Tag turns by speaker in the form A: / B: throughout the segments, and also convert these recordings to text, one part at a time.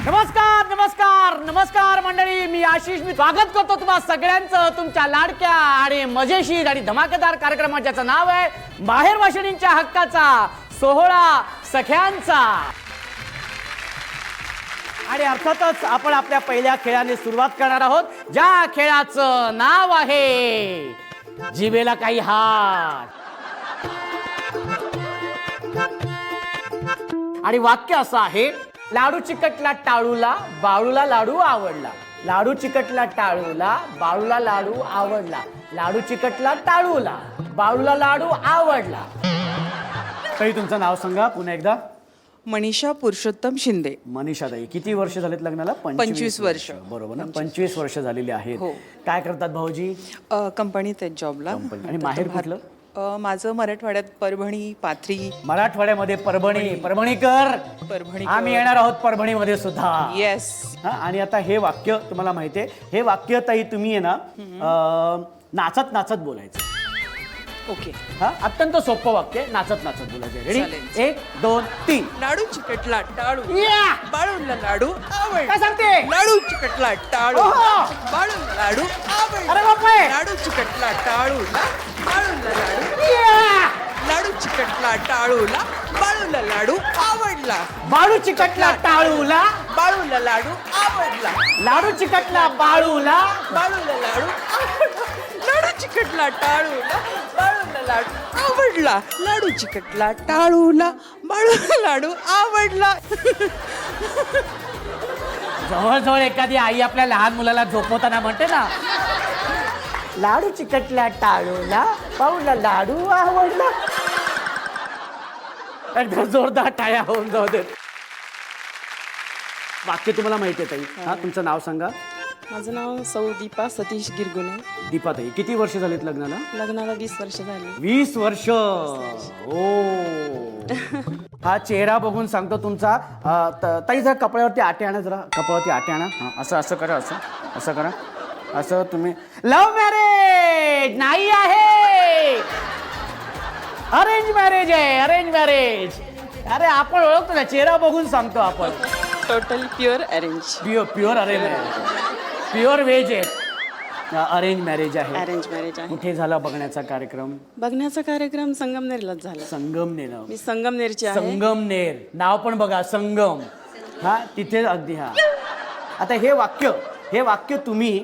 A: नमस्कार नमस्कार नमस्कार मंडळी, मी आशिष. मी स्वागत करतो तुम्हा सगळ्यांचं तुमच्या लाडक्या आणि मजेशीर आणि धमाकेदार कार्यक्रमात, ज्याचं नाव आहे माहेर वाशिणींच्या हक्काचा सोहळा सख्यांचा. आणि अर्थातच आपण आपल्या पहिल्या खेळाने सुरुवात करणार आहोत, ज्या खेळाचं नाव आहे जिभेला काही हात. आणि वाक्य असं आहे, लाडू चिकटला टाळूला, बाळूला लाडू आवडला. लाडू चिकटला टाळूला, बाळूला लाडू आवडला. लाडू चिकटला टाळूला, बाळूला लाडू आवडला. काही तुमचं नाव सांगा पुन्हा एकदा.
B: मनीषा पुरुषोत्तम शिंदे.
A: मनीषा ताई, किती वर्ष झालेत लग्नाला?
B: 25 वर्ष.
A: बरोबर ना, 25 वर्ष झालेली आहेत.
B: हो.
A: काय करतात भाऊजी?
B: कंपनीत आहेत जॉबला.
A: आणि माहेर कुठलं?
B: माझं मराठवाड्यात परभणी, पाथरी.
A: मराठवाड्यामध्ये परभणी. परभणीकर.
B: परभणी.
A: आम्ही येणार आहोत परभणीमध्ये सुद्धा.
B: येस.
A: आणि आता हे वाक्य तुम्हाला माहिती आहे, हे वाक्य ताई तुम्ही आहे ना नाचत नाचत बोलायचं.
B: ओके.
A: हा, अत्यंत सोपं वाक्य, नाचत नाचत बोलायचं. रेडी?
B: चालेल.
A: 1 2 3.
B: लाडू चिकटला टाळू,
A: या!
B: बाळूला लाडू आवड.
A: काय सांगते?
B: लाडू चिकटला टाळू,
A: ओहो!
B: बाळूला लाडू आवड.
A: अरे बापरे!
B: लाडू चिकटला टाळूला, बाळूला लाडू.
A: या!
B: लाडू चिकटला टाळूला, बाळूला लाडू आवडला.
A: बाळू चिकटला टाळूला,
B: बाळूला लाडू आवडला.
A: लाडू चिकटला बाळूला.
B: बाळूला लाडू आवडला. लाडू चिकटला टाळूला, बाळूला लाडू आवडला. लाडू चिकटला टाळूला, बाळूला लाडू आवडला.
A: जवळजवळ एखादी आई आपल्या लहान मुलाला झोपवताना म्हणते ना, लाडू चिकटला टाळूला, बाळूला लाडू आवडला. एकदा जोरदार टाळ्या होऊन जाऊ देत. वाक्य तुम्हाला माहिती आहे ताई. हा, तुमचं नाव सांगा.
C: माझं नाव सौ दीपा सतीश गिरगुणे.
A: दीपा ताई, किती वर्ष झालीत लग्नाला?
C: लग्नाला 20 वर्ष झाली.
A: 20 वर्ष. ओ, हा चेहरा बघून सांगतो तुमचा. ताई जरा कपड्यावरती आटे आणा, जरा कपड्यावरती आटे आणा. हा, असं असं करा, असं करा. असं तुम्ही लव्ह मॅरेज नाही आहे, अरेंज मॅरेज आहे. Arrange marriage. अरे आपण ओळखतो ना, चेहरा बघून सांगतो आपण.
C: Total pure arrange.
A: Pure arrange marriage. Pure veg आहे. अरेंज मॅरेज आहे.
C: अरेंज मॅरेज आहे.
A: कुठे झाला बघण्याचा कार्यक्रम?
C: बघण्याचा कार्यक्रम संगमनेरलाच झाला.
A: संगमनेर.
C: मी संगमनेरची आहे.
A: संगमनेर नाव पण बघा, संगम. हा, तिथे अगदी. हा, आता हे वाक्य तुम्ही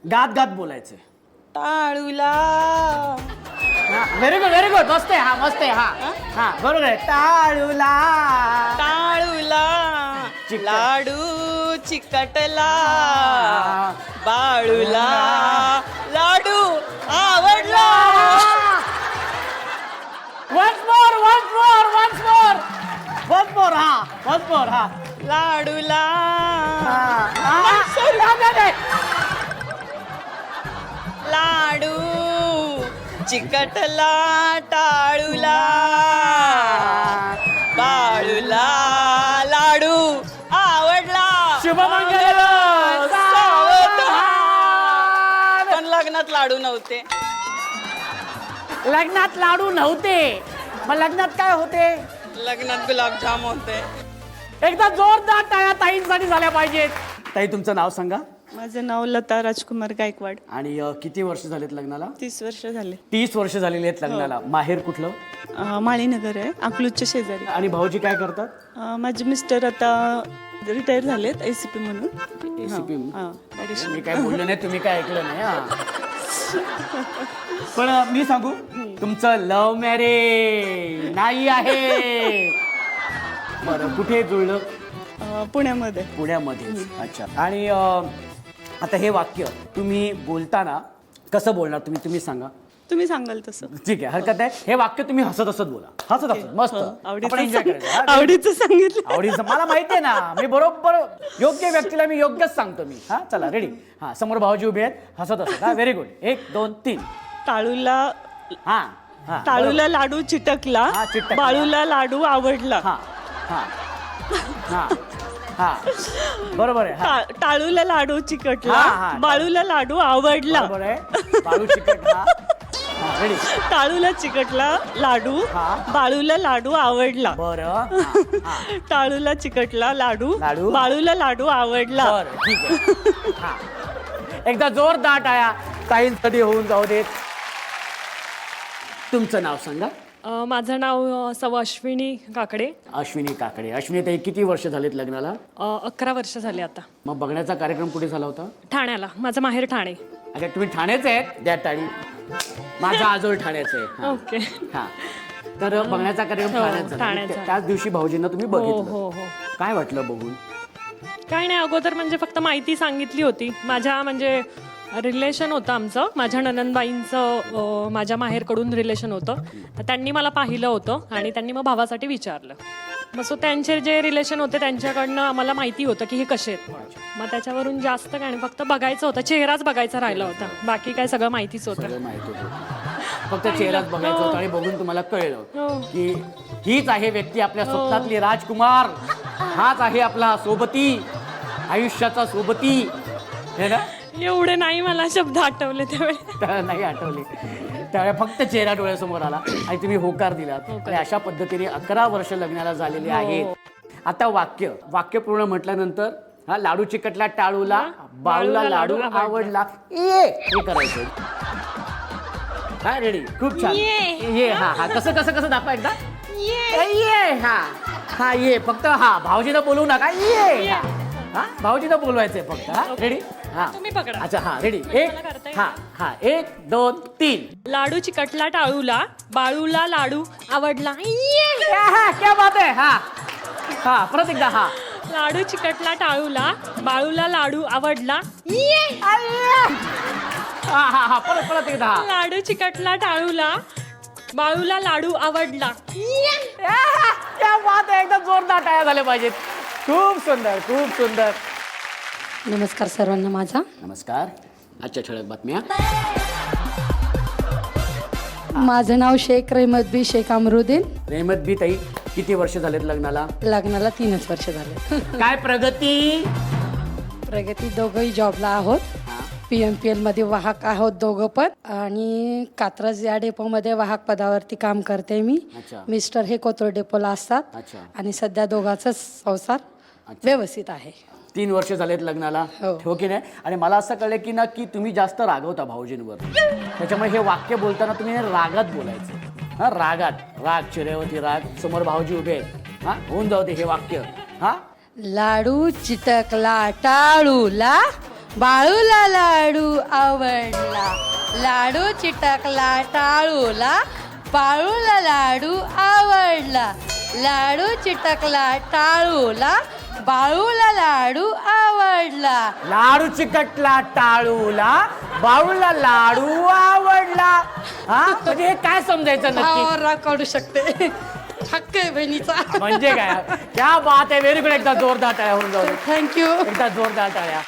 A: गात गात बोलायचं.
C: टाळूला.
A: Very good, very good. मस्त आहे. हा, मस्त आहे. हा हा, बरोबर आहे. टाळूला,
C: टाळूला, लाडू चिकटला, बाळूला लाडू आवडला.
A: once more. हा,
C: लाडूला. लाडू चिकटला टाळूला, बाळूला लाडू आवडला.
A: शुभमंगल.
C: पण लग्नात लाडू नव्हते.
A: लग्नात लाडू नव्हते, मग लग्नात काय होते?
C: लग्नात गुलाबजाम होते.
A: एकदा जोरदार टाळ्या ताईंसाठी झाल्या पाहिजेत. ताई, तुमचं नाव सांगा.
C: माझं नाव लता राजकुमार गायकवाड.
A: आणि किती वर्ष झालेत लग्नाला?
C: 30 वर्ष झाले.
A: 30 वर्ष झालेली आहेत लग्नाला. माहेर कुठलं?
C: माळीनगर आहे, अकलूजच्या शेजारी.
A: आणि भाऊजी काय करतात?
C: माझे मिस्टर आता रिटायर झालेत ACP म्हणून.
A: ACP.
C: ॲडिशनल.
A: मी काय बोललो नाही, तुम्ही काय ऐकलं नाही. हा, पण मी सांगू, तुमचं लव्ह मॅरेज नाही आहे. बरं, कुठे जुळलं?
C: पुण्यामध्ये.
A: पुण्यामध्ये. अच्छा. आणि आता हे वाक्य तुम्ही बोलताना कसं बोलणार तुम्ही सांगा.
C: तुम्ही सांगाल तसं.
A: ठीक आहे, हरकत आहे. हे वाक्य तुम्ही हसत हसत बोला. हसत मस्त. आपण enjoy करायचं. हा,
C: आवडीचं सांगितलं.
A: आवडीचं मला माहिती आहे ना, मी बरोबर योग्य व्यक्तीला मी योग्यच सांगतो मी. हा, चला रेडी. हा, समोर भाऊजी उभे आहेत, हसत हसत. हा, व्हेरी गुड. 1 2 3.
C: टाळूला.
A: हा हा,
C: टाळूला लाडू चिटकला,
A: हा, चिटकला.
C: बाळूला लाडू आवडला.
A: हा हा हा हा, बरोबर आहे. हा,
C: टाळूला लाडू चिकटला,
A: हा, हा.
C: बाळूला लाडू आवडला.
A: बरोबर आहे. बाळू चिकट. हा रेडी.
C: टाळूला चिकटला लाडू
A: हा.
C: बाळूला लाडू आवडला.
A: बरं.
C: टाळूला चिकटला लाडू
A: लाडू.
C: बाळूला लाडू आवडला.
A: बरं ठीक आहे. हा. एकदा जोरदार टाळ्या ताईंसाठी होऊन जाऊ देत. तुमचं नाव सांगा.
D: माझं नाव सौ अश्विनी काकडे.
A: अश्विनी काकडे. अश्विनी ताई किती वर्ष झालीत लग्नाला?
D: 11 वर्ष झाले आता.
A: मग बघण्याचा कार्यक्रम कुठे झाला होता?
D: ठाण्याला. माझं माहेर ठाणे.
A: अच्छा तुम्ही ठाण्याचे आहेत? द्या टाळी. माझा आजोळ ठाण्याचं आहे. हा.
D: ओके.
A: हा. तर बघण्याचा कार्यक्रम
D: हो,
A: ठाण्यात झाला.
D: ठाण्याचा.
A: त्याच दिवशी भाऊजींना तुम्ही
D: हो
A: बघितलं.
D: हो हो.
A: काय वाटलं बघून?
D: काय नाही, अगोदर म्हणजे फक्त माहिती सांगितली होती. माझ्या म्हणजे रिलेशन होतं आमचं, माझ्या ननंदबाईंचं माझ्या माहेरकडून रिलेशन होतं. तर त्यांनी मला पाहिलं होतं आणि त्यांनी मग भावासाठी विचारलं. मग सो त्यांचे जे रिलेशन होते त्यांच्याकडनं आम्हाला माहिती होतं की हे कसे आहेत. मग त्याच्यावरून जास्त काय नाही, फक्त बघायचं होतं, चेहराच बघायचा राहिला होता. बाकी काय सगळं माहितीच होतं.
A: सगळं माहित होतं. फक्त चेहराच बघायचं होतं आणि बघून तुम्हाला कळलं
D: हो.
A: की हीच आहे व्यक्ती आपल्या स्वप्नातली राजकुमार. हाच आहे आपला सोबती, आयुष्याचा सोबती. हे ना?
D: एवढे नाही मला शब्द आठवले त्यावेळी.
A: त्याला नाही आठवले. त्यावेळेला फक्त चेहरा डोळ्यासमोर आला आणि तुम्ही होकार दिलात. आणि अशा पद्धतीने 11 वर्ष लग्नाला झालेले आहेत. आता वाक्य पूर्ण म्हटल्यानंतर हा लाडू चिकटला टाळूला बाळूला लाडू आवडला हे करायचं. हा रेडी. खूप छान. ये. हा हा कसं कसं कसं दाखवा एकदा. ये. हा हा ये. फक्त हा भाऊजीला बोलवू नका. ये. हा भाऊजीला बोलवायचंय फक्त. हा रेडी. हा
D: तुम्ही पकडा.
A: अच्छा हा रेडी. एक. हा हा 1 2 3.
D: लाडू चिकटला टाळूला बाळूला लाडू आवडला.
A: क्या बात आहे. हा हा परत एकदा. हा
D: लाडू चिकटला टाळूला बाळूला लाडू आवडला.
A: हा हा हा परत परत एकदा. हा
D: लाडू चिकटला टाळूला बाळूला लाडू आवडला.
A: क्या बात आहे. एकदम जोरदार टाळ्या झाल्या पाहिजेत. खूप सुंदर खूप सुंदर.
E: नमस्कार सर्वांना माझा.
A: नमस्कार. आजच्या ठळक बातम्या.
E: माझं नाव शेख रहमत बी शेख अमरुद्दीन.
A: रहमत बी ताई किती वर्ष झालेत लग्नाला?
E: लग्नाला 3च वर्ष झाले.
A: काय प्रगती?
E: प्रगती दोघंही जॉबला आहोत. PMPL मध्ये वाहक आहोत दोघं पण. आणि कात्रज या डेपोमध्ये वाहक पदावरती काम करते मी.
A: अच्छा.
E: मिस्टर हे कोथरूड डेपोला असतात.
A: अच्छा.
E: आणि सध्या दोघांचा संसार व्यवस्थित आहे.
A: 3 वर्ष झालेत लग्नाला.
E: हो.
A: हो की नाही? आणि मला असं कळलं की ना की तुम्ही जास्त रागवता भाऊजींवर. त्याच्यामुळे हे वाक्य बोलताना तुम्ही रागात बोलायचं. हा रागात. राग चिरेवरती राग. समोर भाऊजी उभे आहेत. हा होऊन जाऊ दे हे वाक्य. हा
E: लाडू चिटकला टाळूला बाळूला लाडू आवडला. लाडू चिटकला टाळूला बाळूला लाडू आवडला. लाडू चिटकला टाळूला बाळूला लाडू आवडला.
A: लाडू चिकटला टाळूला बाळूला लाडू आवडला. हा म्हणजे हे काय समजायचं नक्की?
E: भावावर राग काढू शकते. हक्क आहे बहिणीचा.
A: म्हणजे काय? क्या बात आहे. Very good. एकदा जोरदार टाळ्या होऊन जाऊ.
E: थँक्यू.
A: एकदा जोरदार टाळ्या.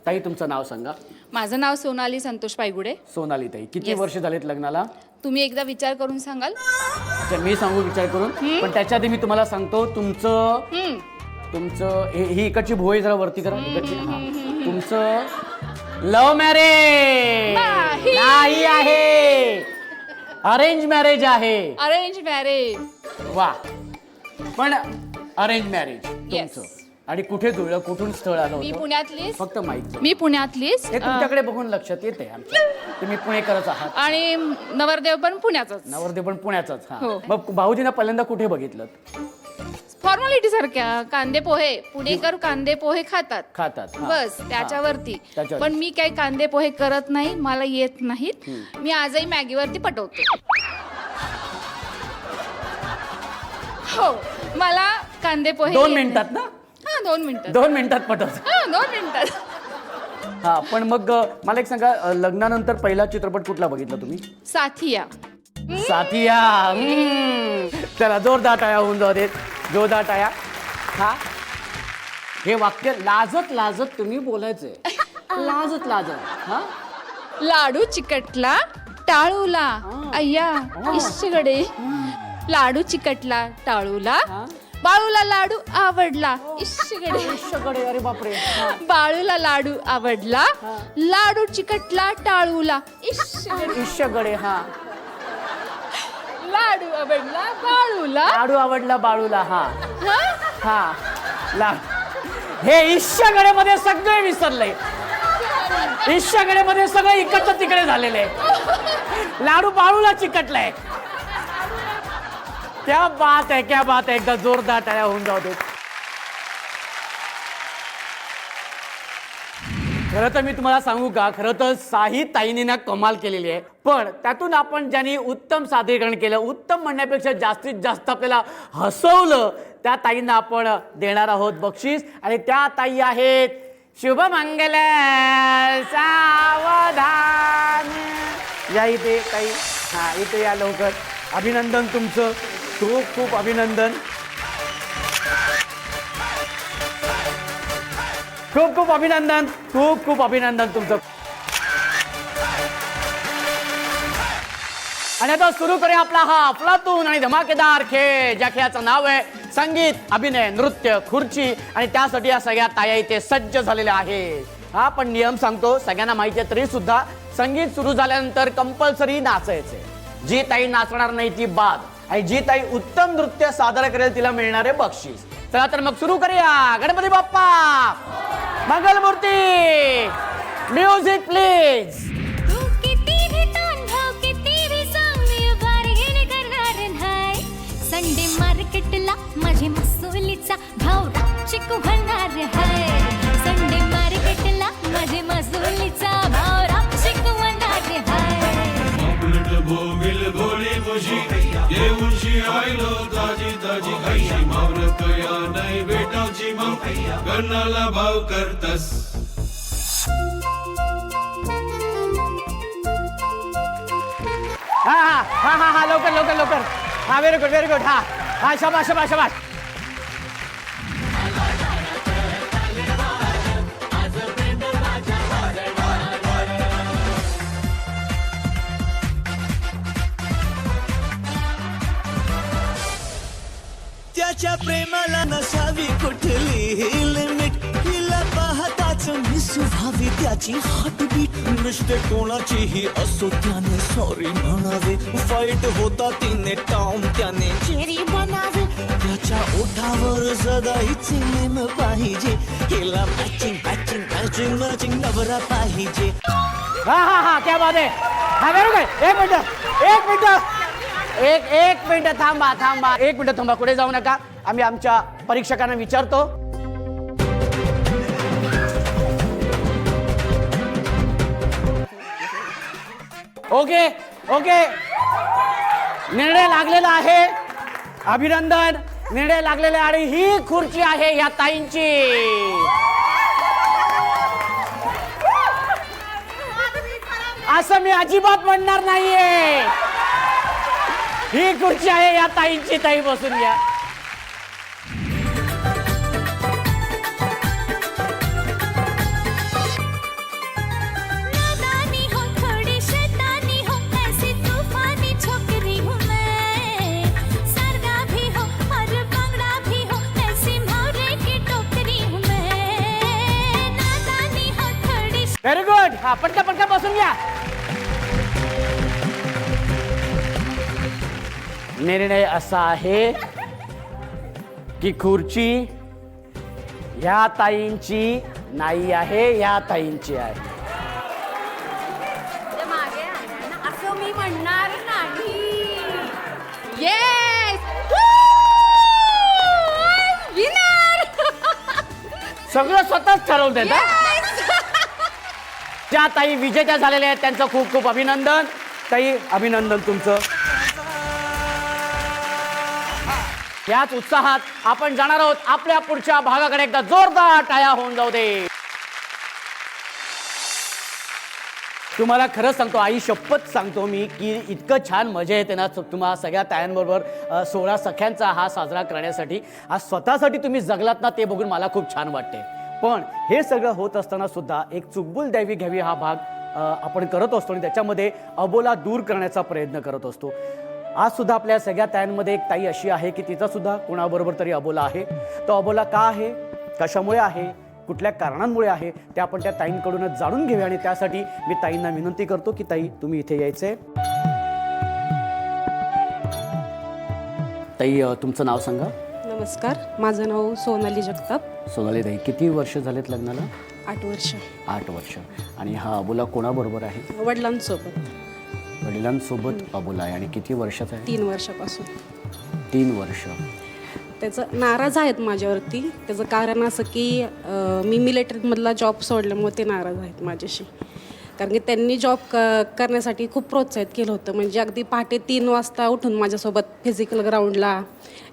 A: ताई तुमचं नाव सांगा.
F: माझं नाव सोनाली संतोष पायगुडे.
A: सोनाली ताई किती वर्ष झालेत लग्नाला?
F: तुम्ही एकदा विचार करून सांगाल?
A: अच्छा मी सांगू विचार करून. पण त्याच्या आधी मी तुम्हाला सांगतो तुमचं ही इकडची भोय जरा वरती करा. इकडची. हा. तुमचं लव्ह मॅरेज नाही आहे. अरेंज मॅरेज आहे.
F: Arrange marriage.
A: वा. पण अरेंज मॅरेज तुमचं. आणि कुठे जुळलं? कुठून स्थळ आलं
F: मी
A: होतं?
F: पुण्यातलीच.
A: फक्त माहिती.
F: मी पुण्यातलीच.
A: हे तुमच्याकडे बघून लक्षात येते आमच्या. तुम्ही पुणेकरच आहात.
F: आणि नवरदेव पण पुण्याचाच.
A: नवरदेव पण पुण्याचाच. हा
F: हो.
A: मग भाऊजींना पहिल्यांदा कुठे बघितलं?
F: फॉर्मॅलिटी सारख्या. कांदे पोहे. पुणेकर कांदे पोहे खातात.
A: हा.
F: बस त्याच्यावरती.
A: त्याच्यावरती.
F: पण मी काही कांदे पोहे करत नाही. मला येत नाहीत. मी आजही मॅगीवरती पटवते. हो मला कांदे पोहे
A: 2 मिनिटात ना?
F: हा 2 मिनिटात.
A: 2 मिनिटात पटवत.
F: हा 2 मिनिटात.
A: हा पण मग मला एक सांगा लग्नानंतर पहिला चित्रपट कुठला बघितला तुम्ही?
F: साथिया.
A: साथिया. चला जोरदार टाळ्या होऊन जाऊ देत. जोरदार टाळ्या. हा हे वाक्य लाजत लाजत तुम्ही बोलायचंय. लाजत लाजत. हा
F: लाडू चिकटला टाळूला अय्या इश्चगडे. लाडू चिकटला टाळूला बाळूला लाडू आवडला.
A: इश्शकडे. अरे बापरे.
F: बाळूला लाडू आवडला. लाडू चिकटला टाळूला
A: इश्शकडे. हा
F: लाडू आवडला बाळूला.
A: लाडू आवडला बाळूला. हा हा हे ईशागडेमध्ये सगळे विसरले. ईशागडेमध्ये सगळं इकडचं तिकडे झालेलं आहे. लाडू बाळूला चिकटलाय. क्या बात आहे, क्या बात आहे. एकदा जोरदार टाळ्या होऊन जाऊ दे. खरं तर मी तुम्हाला सांगू का, खरं तर साही ताईने ना कमाल केलेली आहे. पण त्यातून आपण ज्यांनी उत्तम सादरीकरण केलं, उत्तम म्हणण्यापेक्षा जास्तीत जास्त आपल्याला हसवलं, त्या ताईंना आपण देणार आहोत बक्षीस. आणि त्या ताई आहेत शुभमंगल सावधान. या इथे ताई, हा इथे या लवकर. अभिनंदन तुमचं, खूप खूप अभिनंदन. खूप खूप अभिनंदन, खूप खूप अभिनंदन तुमचं. आणि आता सुरू करूया आपला हा अफलातून आणि धमाकेदार खेळ, ज्या खेळाचं नाव आहे संगीत, अभिनय, नृत्य, खुर्ची. आणि त्यासाठी या सगळ्या ताया इथे सज्ज झालेल्या आहेत. हा पण नियम सांगतो, सगळ्यांना माहिती आहे तरी सुद्धा संगीत सुरू झाल्यानंतर कंपल्सरी नाचायचे. जी ताई नाचणार नाही ती बाद, आणि जी ताई उत्तम नृत्य सादर करेल तिला मिळणारे बक्षीस. चला तर मग सुरू करूया. Ganpati Bappa Mangalmurti, music please.
G: Sunday मार्केटला माझे मसुलीचा भाव रापचिक होणार आहे. संडे मार्केटला माझे मसुलीचा भाव रापचिक होणार आहे.
H: भोमिल भोली मुशी येऊनशी आयलो ताजी ताजी खायची मावरत या नाही भेटावची मग गणाला भाव करतस.
A: हा हा हा हा हा लवकर लवकर लवकर. हा व्हेरी गुड व्हेरी गुड. हा हा शाबास शाबास शाबास.
I: त्याच्या प्रेमाला नसावी कुठली लिमिट. हिला पाहताच मिस व्हावी त्याची हार्टबीट. नुसते कोणाचीही असो त्याने सॉरी म्हणावे. फाईट होता तिने टॉम त्याने चेरी बनावे. त्याच्या ओठावर सदाईचे नेम पाहिजे. हिला मॅचिंग मॅचिंग मॅचिंग मॅचिंग नवरा पाहिजे.
A: हा हा हा क्या बात आहे. हा व्हेरी गुड. एक मिनिट एक मिनिट थांबा थांबा. एक मिनिट थांबा, पुढे जाऊ नका. आम्ही आमच्या परीक्षकांना विचारतो. ओके ओके, निर्णय लागलेला आहे. अभिनंदन, निर्णय लागलेला आहे. आणि ही खुर्ची आहे या ताईंची. असं मी अजिबात म्हणणार नाहीये. ही खुर्ची आहे या ताईंची. ताई बसून घ्या. Very good. हा पटका पटका बसून घ्या. निर्णय असा आहे की खुर्ची या ताईंची नाही आहे, या ताईंची आहे.
F: असं मी म्हणणार नाही. Yes winner.
A: सगळं स्वतःच ठरवते ना. ज्या ताई विजेत्या झालेल्या आहेत त्यांचं खूप खूप अभिनंदन. ताई अभिनंदन तुमचं. याच उत्साहात आपण जाणार आहोत आपल्या पुढच्या भागाकडे. एकदा जोरदार टाळ्या होऊन जाऊ दे. तुम्हाला खरं सांगतो, आई शपथ सांगतो मी, की इतकं छान मजा येते ना तुम्हाला सगळ्या तायांबरोबर 16 सख्यांचा हा साजरा करण्यासाठी. आज स्वतःसाठी तुम्ही जगलात ना, ते बघून मला खूप छान वाटते. पण हे सगळं होत असताना सुद्धा एक चुकबुल द्यावी घ्यावी हा भाग आपण करत असतो आणि त्याच्यामध्ये अबोला दूर करण्याचा प्रयत्न करत असतो. आज सुद्धा आपल्या सगळ्या तायांमध्ये एक ताई अशी आहे की तिचा सुद्धा कोणाबरोबर तरी अबोला आहे. तो अबोला का आहे, कशामुळे आहे, कुठल्या कारणांमुळे आहे, ते आपण त्या ताईंकडूनच जाणून घेऊया. आणि त्यासाठी मी ताईंना विनंती करतो की ताई तुम्ही इथे यायचंय. ताई तुमचं नाव सांगा.
J: नमस्कार, माझं नाव सोनाली जगताप.
A: सोनाली ताई, किती वर्ष झालेत लग्नाला?
J: 8 वर्ष.
A: 8 वर्ष. आणि हा अबोला कोणाबरोबर आहे?
J: वडिलांसोबत.
A: वडिलांसोबत अबोला आहे. आणि किती वर्षाचा आहे?
J: 3 वर्षापासून.
A: 3 वर्ष.
J: त्याचं नाराज आहेत माझ्यावरती. त्याचं कारण असं की मी मिलिटरीमधला जॉब सोडल्यामुळे ते नाराज आहेत माझ्याशी. कारण की त्यांनी जॉब करण्यासाठी खूप प्रोत्साहित केलं होतं. म्हणजे अगदी पहाटे 3 वाजता उठून माझ्यासोबत फिजिकल ग्राउंडला,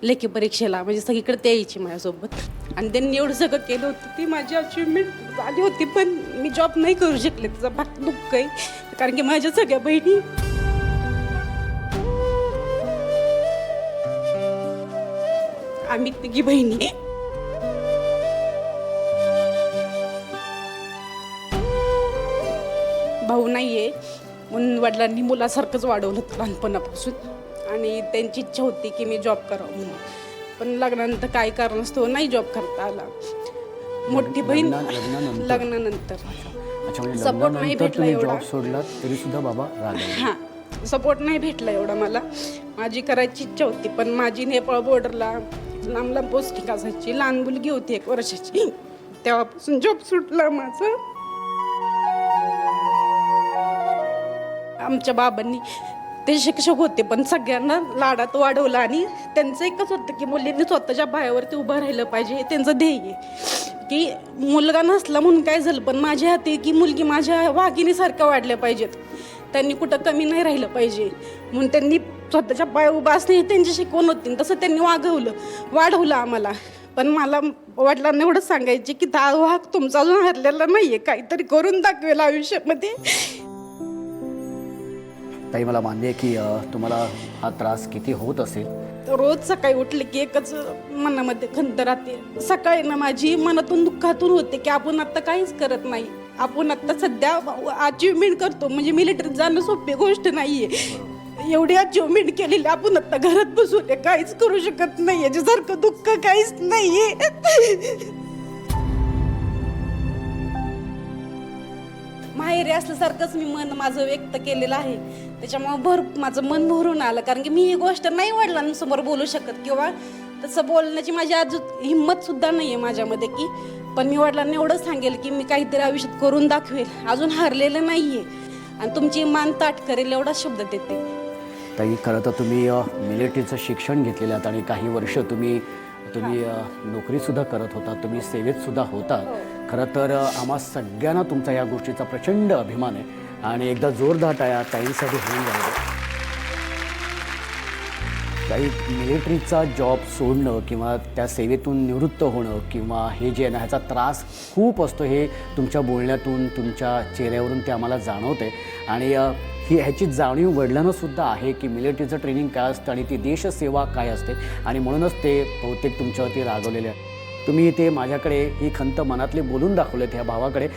J: लेखी परीक्षेला, म्हणजे सगळीकडे ते यायची माझ्यासोबत. आणि त्यांनी एवढं सगळं केलं होतं, ती माझी अचिव्हमेंट झाली होती. पण मी जॉब नाही करू शकले. त्याचं भाग दुःख आहे. कारण की माझ्या सगळ्या बहिणी आम्ही 3 बहिणी. भाऊ नाही आहे म्हणून वडिलांनी मुलासारखंच वाढवलं लहानपणापासून. आणि त्यांची इच्छा होती की मी जॉब करावं म्हणून. पण लग्नानंतर काय कारण असतो नाही जॉब करता आला. मोठी बहीण लग्नानंतर सपोर्ट नाही भेटला एवढा.
A: जॉब सोडला तरी सुद्धा बाबा रागावले.
J: हां, सपोर्ट नाही भेटला एवढा मला. माझी करायची इच्छा होती पण माझी नेपाळ बॉर्डरला लांब लांब पोस्टिंग असायची. लहान मुलगी होती 1 वर्षाची. तेव्हापासून जॉब सुटला माझा. आमच्या बाबांनी, ते शिक्षक होते पण सगळ्यांना लाडात वाढवलं. आणि त्यांचं एकच होतं की मुलींनी स्वतःच्या पायावरती उभं राहिलं पाहिजे. हे त्यांचं ध्येय आहे की मुलगा नसला म्हणून काय झालं पण माझ्या हाती की मुलगी माझ्या वाघिणीसारख्या वाढल्या पाहिजेत. त्यांनी कुठं कमी नाही राहिलं पाहिजे म्हणून त्यांनी स्वतःच्या पाया उभा असणे हे त्यांची शिकवण होती. तसं त्यांनी वाढवलं आम्हाला. पण मला वडिलांना एवढं सांगायचे की हा वाघ तुमचा अजून हरलेला नाही आहे, काहीतरी करून दाखवेल आयुष्यामध्ये.
A: ताई मला मान्य आहे की तुम्हाला हा त्रास किती होत असेल.
J: रोज सकाळी उठले की एकच मनामध्ये खंत राहते. सकाळी ना माझी मनातून दुःखातून होते की आपण आत्ता काहीच करत नाही. आपण आत्ता सध्या अचिव्हमेंट करतो. म्हणजे मिलिटरीत जाणं सोपी गोष्ट नाही आहे. एवढी अचिव्हमेंट केलेली आपण आत्ता घरात बसून काहीच करू शकत नाही. याच्यासारखं दुःख काहीच नाही आहे. माहेरी असल्यासारखंच मी मन माझं व्यक्त केलेलं आहे. त्याच्यामुळे माझं मन भरून आलं. कारण की मी ही गोष्ट नाही वडिलांसमोर बोलू शकत किंवा तसं बोलण्याची माझी अजून हिंमत सुद्धा नाही आहे माझ्यामध्ये की. पण मी वडिलांना एवढं सांगेल की मी काहीतरी आयुष्यात करून दाखवेल. अजून हरलेलं नाही आहे आणि तुमची मान ताट करेल एवढा शब्द देते.
A: ताई खरं तर तुम्ही मिलिटरीचं शिक्षण घेतलेलं आहात आणि काही वर्ष तुम्ही नोकरीसुद्धा करत होता. तुम्ही सेवेतसुद्धा होता. खरं तर आम्हा सगळ्यांना तुमचा या गोष्टीचा प्रचंड अभिमान आहे. आणि एकदा जोरदार टाळ्या ताईंसाठी होऊन जाईल. काही मिलिटरीचा जॉब सोडणं किंवा त्या सेवेतून निवृत्त होणं किंवा हे जे आहे ना ह्याचा त्रास खूप असतो. हे तुमच्या बोलण्यातून तुमच्या चेहऱ्यावरून ते आम्हाला जाणवतं आहे. आणि ह्याची जाणीव वडिलांनासुद्धा आहे की मिलिटरीचं ट्रेनिंग काय असतं आणि ती देशसेवा काय असते. आणि म्हणूनच ते बहुतेक तुमच्यावरती रागवलेले आहेत. तुम्ही ते माझ्याकडे ही खंत मनातली बोलून दाखवलेत ह्या भावाकडे.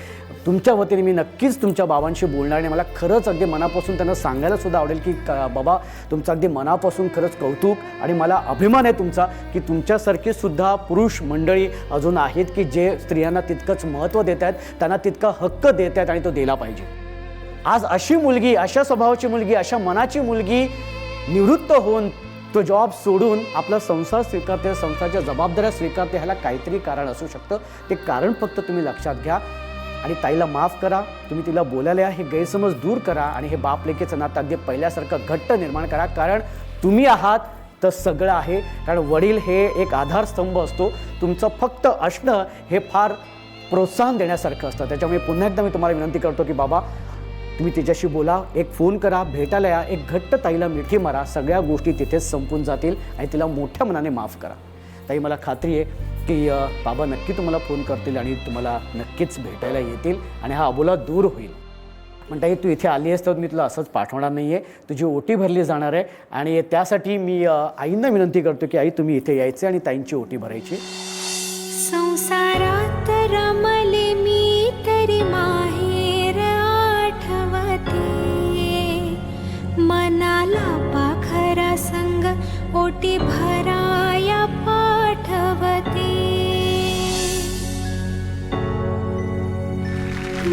A: तुमच्या वतीने मी नक्कीच तुमच्या बाबांशी बोलणार. आणि मला खरंच अगदी मनापासून त्यांना सांगायलासुद्धा आवडेल की बाबा तुमचं अगदी मनापासून खरंच कौतुक. आणि मला अभिमान आहे तुमचा की तुमच्यासारखी सुद्धा पुरुष मंडळी अजून आहेत की जे स्त्रियांना तितकंच महत्त्व देत आहेत, त्यांना तितका हक्क देत आहेत आणि तो दिला पाहिजे. आज अशी मुलगी, अशा स्वभावाची मुलगी, अशा मनाची मुलगी निवृत्त होऊन तो जॉब सोडून आपला संसार स्वीकारते, संसाराच्या जबाबदाऱ्या स्वीकारते. ह्याला काहीतरी कारण असू शकतं. ते कारण फक्त तुम्ही लक्षात घ्या आणि ताईला माफ करा. तुम्ही तिला बोलायला हे गैरसमज दूर करा आणि हे बाप लेकीचं नातं अगदी पहिल्यासारखं घट्ट निर्माण करा. कारण तुम्ही आहात तर सगळं आहे. कारण वडील हे एक आधारस्तंभ असतो. तुमचं फक्त असणं हे फार प्रोत्साहन देण्यासारखं असतं. त्याच्यामुळे पुन्हा एकदा मी तुम्हाला विनंती करतो की बाबा तुम्ही तिच्याशी बोला, एक फोन करा, भेटायला या, एक घट्ट ताईला मिठी मारा. सगळ्या गोष्टी तिथेच संपून जातील आणि तिला मोठ्या मनाने माफ करा. ताई मला खात्री आहे की बाबा नक्की तुम्हाला फोन करतील आणि तुम्हाला नक्कीच भेटायला येतील आणि हा अबोला दूर होईल. पण ताई तू इथे आली आहेस तर मी तुला असंच पाठवणार नाही आहे. तुझी ओटी भरली जाणार आहे आणि त्यासाठी मी आईंना विनंती करतो की आई तुम्ही इथे यायचे आणि ताईंची ओटी भरायची.
G: संसारात रमले मी तरी माहेर आठवते, मनाला पाखरा संग ओटी भराया पाठवते.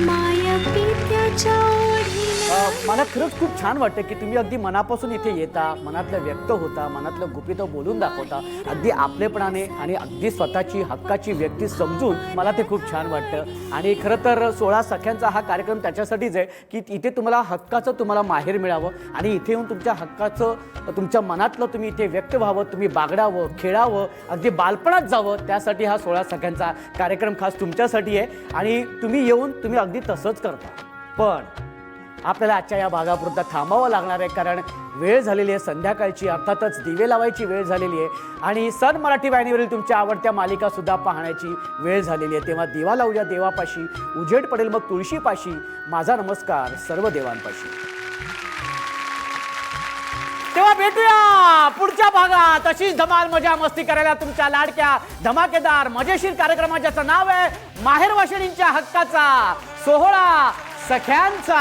G: माया पित्याच्या ओढीला
A: मला खरंच खूप छान वाटतं की तुम्ही अगदी मनापासून इथे येता, मनातलं व्यक्त होता, मनातलं गुपित बोलून दाखवता अगदी आपलेपणाने आणि अगदी स्वतःची हक्काची व्यक्ती समजून. मला ते खूप छान वाटतं. आणि खरं तर 16 सख्यांचा हा कार्यक्रम त्याच्यासाठीच आहे की इथे तुम्हाला हक्काचं तुम्हाला माहेर मिळावं आणि इथे येऊन तुमच्या हक्काचं तुमच्या मनातलं तुम्ही इथे व्यक्त व्हावं, तुम्ही बागडावं, खेळावं, अगदी बालपणात जावं. त्यासाठी हा 16 सख्यांचा कार्यक्रम खास तुमच्यासाठी आहे. आणि तुम्ही येऊन तुम्ही अगदी तसंच करता. पण आपल्याला आजच्या या भागापुरता थांबावं लागणार आहे कारण वेळ झालेली आहे संध्याकाळची. अर्थातच दिवे लावायची वेळ झालेली आहे आणि सन मराठी वाहिनीवरील तुमच्या आवडत्या मालिका सुद्धा पाहण्याची वेळ झालेली आहे. तेव्हा दिवा लावूया देवापाशी, उजेड पडेल मग तुळशीपाशी. माझा नमस्कार सर्व देवांपाशी. तेव्हा भेटूया पुढच्या भागात. अशीच धमाल मजा मस्ती करायला तुमच्या लाडक्या धमाकेदार मजेशीर कार्यक्रमाचं नाव आहे माहेरवाशिणींच्या हक्काचा 16 सख्यांचा.